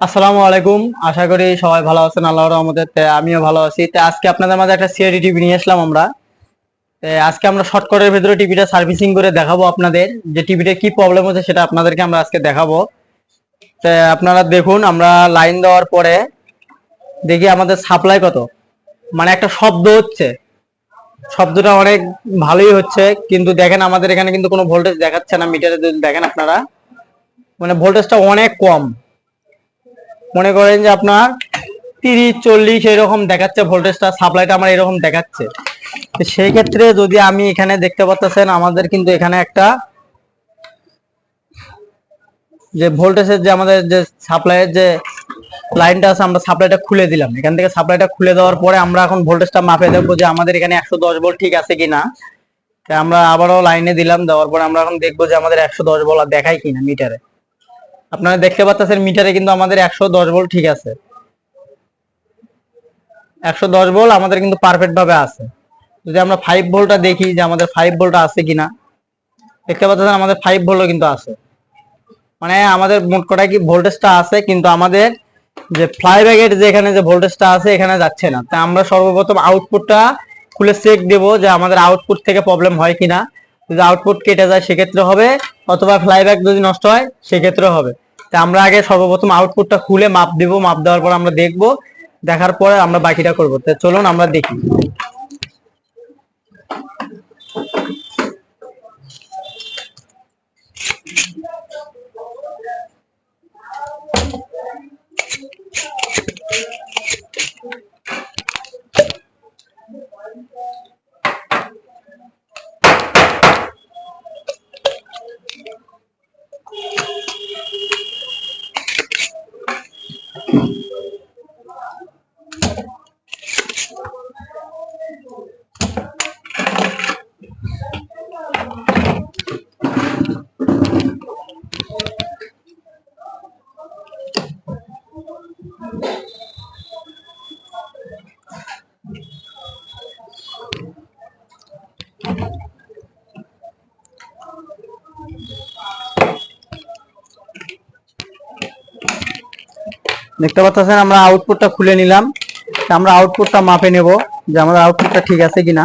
আসসালামু আলাইকুম। আশা করি সবাই ভালো আছেন আল্লাহর রহমতে। আমিও ভালো আছি। আজকে আপনাদের মাঝে একটা সিআরডি টিভি নিয়ে আসলাম আমরা। আজকে আমরা শর্টকাটের ভিতরে টিভিটা সার্ভিসিং করে দেখাবো আপনাদের, যে টিভিটা কি প্রবলেম হচ্ছে সেটা আপনাদেরকে আমরা আজকে দেখাবো। আপনারা দেখুন, আমরা লাইন দেওয়ার পরে দেখি আমাদের সাপ্লাই কত, মানে একটা শব্দ হচ্ছে, শব্দটা অনেক ভালোই হচ্ছে, কিন্তু দেখেন আমাদের এখানে কিন্তু কোনো ভোল্টেজ দেখাচ্ছে না। মিটারে যদি দেখেন আপনারা, মানে ভোল্টেজটা অনেক কম। মনে করেন যে আপনার 30-40 এরকম দেখাচ্ছে ভোল্টেজটা, সাপ্লাইটা আমার এরকম দেখাচ্ছে। সেই ক্ষেত্রে যদি আমি এখানে দেখতে পাচ্ছেন, আমাদের কিন্তু এখানে একটা যে ভোল্টেজের যে আমাদের যে সাপ্লাইয়ের যে লাইনটা আছে, আমরা সাপ্লাইটা খুলে দিলাম। এখান থেকে সাপ্লাইটা খুলে দেওয়ার পরে আমরা এখন ভোল্টেজটা মাপে দেখবো যে আমাদের এখানে 110 ভোল্ট ঠিক আছে কিনা। আমরা আবারও লাইনে দিলাম, দেওয়ার পরে আমরা এখন দেখবো যে আমাদের 110 ভোল্ট দেখায় কিনা মিটারে। আপনারা দেখতে পাচ্ছেন মিটারে কিন্তু আমাদের 110 ভোল্ট ঠিক আছে। 110 ভোল্ট আমাদের কিন্তু পারফেক্ট ভাবে আছে। যদি আমরা 5 ভোল্টটা দেখি যে আমাদের 5 ভোল্টটা আছে কিনা, দেখতে পাচ্ছেন আমাদের 5 ভোল্টও কিন্তু আছে। মানে আমাদের মোট কথা কি ভোল্টেজটা আছে, কিন্তু আমাদের যে ফ্লাইব্যাকের যে এখানে যে ভোল্টেজটা আছে এখানে যাচ্ছে না। তাই আমরা সর্বপ্রথম আউটপুটটা খুলে চেক দেব যে আমাদের আউটপুট থেকে প্রবলেম হয় কিনা। যদি আউটপুট কেটে যায় সেক্ষেত্রে হবে, অথবা ফ্লাইব্যাক যদি নষ্ট হয় সেক্ষেত্রে হবে। তা আমরা আগে সর্বপ্রথম আউটপুটটা খুলে মাপ দেব, মাপ দেওয়ার পর আমরা দেখব, দেখার পরে আমরা বাকিটা করবো। তো চলুন আমরা দেখি। দেখতে পাচ্ছেন আমরা আউটপুটটা খুলে নিলাম। আমরা আউটপুটটা মাপে নেব যে আমাদের আউটপুটটা ঠিক আছে কিনা।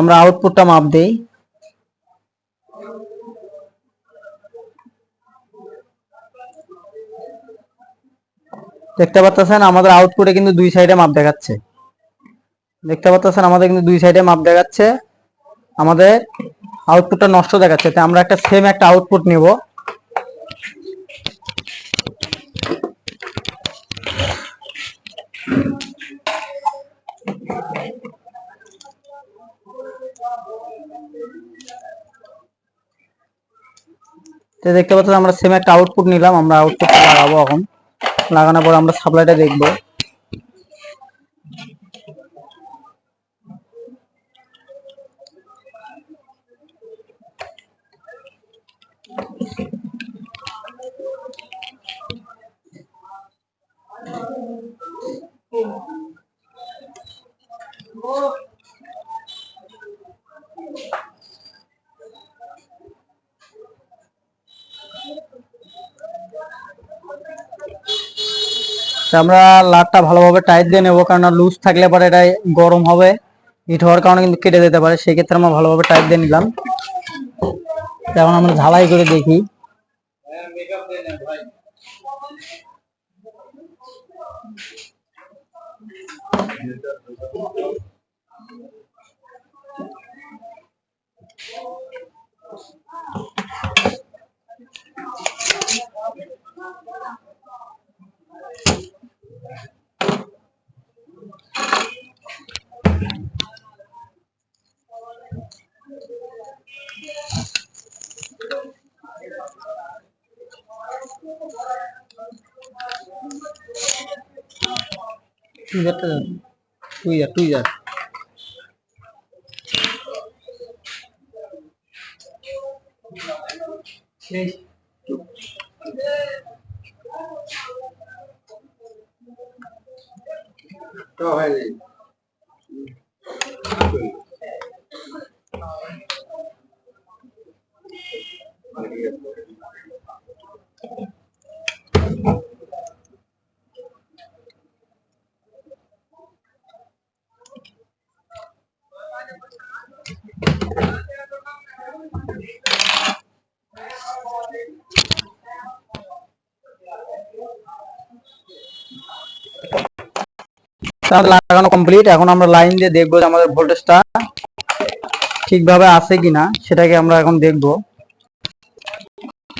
আমরা আউটপুটটা মাপ দেই। দেখতে পাচ্ছেন আমাদের আউটপুটে কিন্তু দুই সাইডে মাপ দেখাচ্ছে। দেখতে পাচ্ছেন আমাদের কিন্তু দুই সাইডে মাপ দেখাচ্ছে, আমাদের আউটপুটটা নষ্ট দেখাচ্ছে। তাই আমরা একটা সেম একটা আউটপুট নেব। তো দেখতে পাচ্ছেন আমরা সেম একটা আউটপুট নিলাম। আমরা আউটপুটটা লাগাবো এখন। লাগানোর পর আমরা সাপ্লাইটা দেখব। আমরা লাটটা ভালোভাবে টাইট দিয়ে নেবো, কারণ লুজ থাকলে পরে এটা গরম হবে, হিট হওয়ার কারণে কিন্তু কেটে যেতে পারে। সেই ক্ষেত্রে আমরা ভালোভাবে টাইট দিয়ে নিলাম। এখন আমরা ঝালাই করে দেখি। তুই যা তো হয়নি। আমাদের লাগানো কমপ্লিট। এখন আমরা লাইন দিয়ে দেখবো যে আমাদের ভোল্টেজটা ঠিকভাবে আছে কিনা, সেটাকে আমরা এখন দেখবো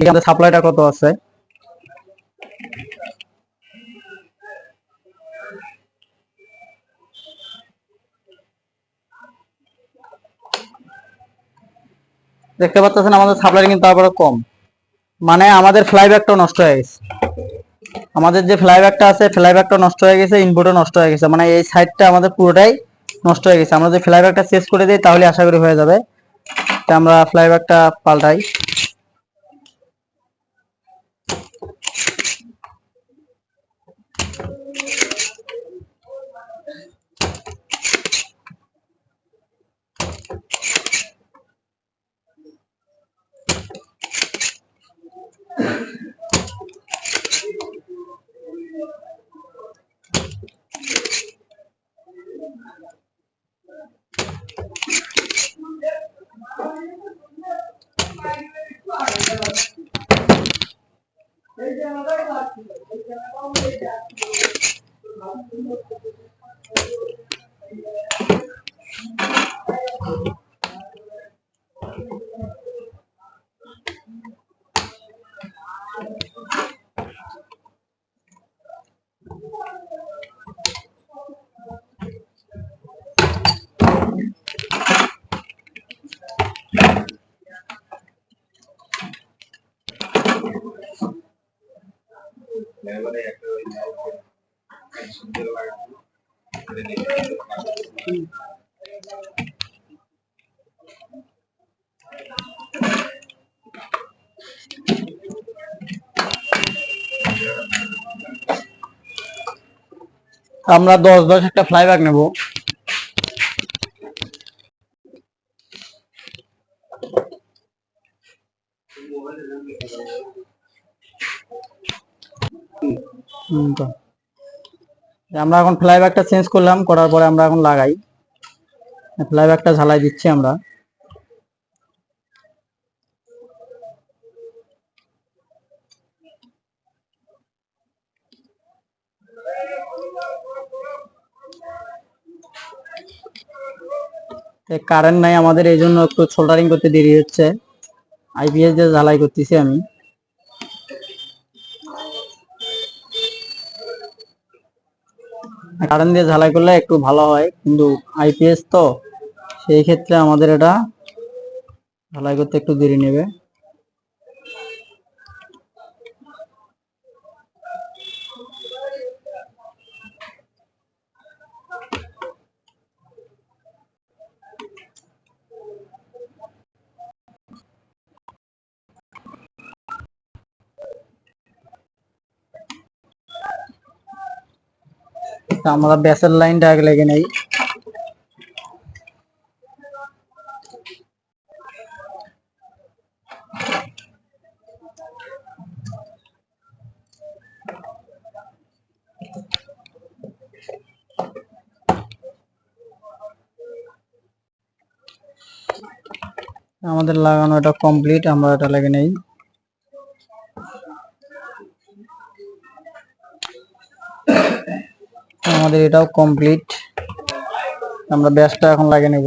আমাদের সাপ্লাইটা কত আছে। দেখতে পাচ্ছেন আমাদের সাপ্লাই কিন্তু তারপরে কম, মানে আমাদের ফ্লাইব্যাকটাও নষ্ট হয়ে গেছে। আমাদের যে ফ্লাইব্যাকটা আছে ফ্লাইব্যাকটা নষ্ট হয়ে গেছে, ইনপুটও নষ্ট হয়ে গেছে, মানে এই সাইডটা আমাদের পুরোটাই নষ্ট হয়ে গেছে। আমরা যদি ফ্লাইব্যাকটা চেঞ্জ করে দিই তাহলে আশা করি হয়ে যাবে। তো আমরা ফ্লাইব্যাকটা পাল্টাই। আমরা 10-10 একটা ফ্লাইব্যাক নেব। আমরা এখন ফ্লাইব্যাকটা চেঞ্জ করলাম, করার পরে আমরা এখন লাগাই। ফ্লাইব্যাকটা ঝালাই দিচ্ছি আমরা। কারেন্ট নাই আমাদের, এই জন্য একটু সোল্ডারিং করতে দেরি হচ্ছে। আইপিএস দিয়ে ঝালাই করতেছি আমি। কারেন্ট দিয়ে ঝালাই করলে একটু ভালো হয়, কিন্তু আইপিএস তো সেই ক্ষেত্রে আমাদের এটা ঝালাই করতে একটু দেরি নেবে। আমরা ব্যাসের লাইনটা আগে লেগে নেই। আমাদের লাগানো এটা কমপ্লিট, আমরা এটা লেগে নেই। আমাদের এটাও কমপ্লিট, আমরা ব্যাসটা এখন লাগিয়ে নেব।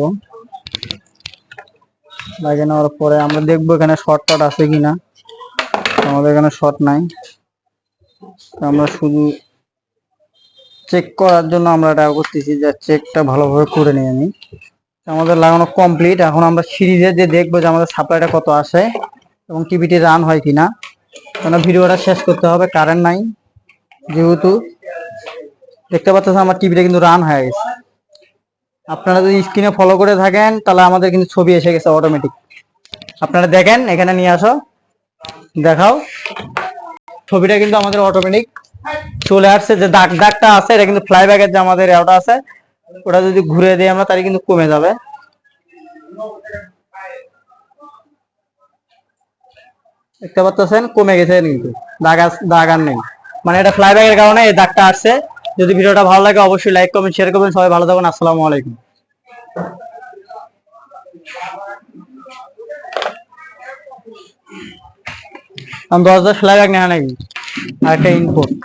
লাগিয়ে নেওয়ার পরে আমরা দেখবো এখানে শর্ট টট আছে কিনা। আমাদের এখানে শর্ট নাই, আমরা শুধু চেক করার জন্য আমরা এটা করতেছি, যে চেকটা ভালোভাবে করে নিই আমি। আমাদের লাগানো কমপ্লিট। এখন আমরা সিরিজে যে দেখবো যে আমাদের সাপ্লাইটা কত আসে এবং টিভিটি রান হয় কিনা। কেন ভিডিওটা শেষ করতে হবে, কারেন্ট নাই যেহেতু। দেখতে পাচ্ছেন আমার টিভিটা কিন্তু রান হয়ে গেছে। আপনারা যদি স্ক্রিনে ফলো করে থাকেন তাহলে আমাদের কিন্তু ছবি এসে গেছে অটোমেটিক। আপনারা দেখেন, এখানে নিয়ে আসো, দেখাও। ছবিটা কিন্তু আমাদের অটোমেটিক চলে আসছে। যে দাগটা আছে এটা কিন্তু ফ্লাইব্যাকের যে আমাদের ওটা আছে, ওটা যদি ঘুরে দিই আমরা তাহলে কিন্তু কমে যাবে। দেখতে পাচ্ছেন কমে গেছে, কিন্তু দাগ আর নেই, মানে এটা ফ্লাইব্যাকের কারণে এই দাগটা আসছে। যদি ভিডিওটা ভালো লাগে অবশ্যই লাইক কমেন্ট শেয়ার করবেন। সবাই ভালো থাকুন, আসসালামু আলাইকুম। আমি 10-10 ফ্লাইব্যাক নেওয়া নাকি আর একটা ইনপুট।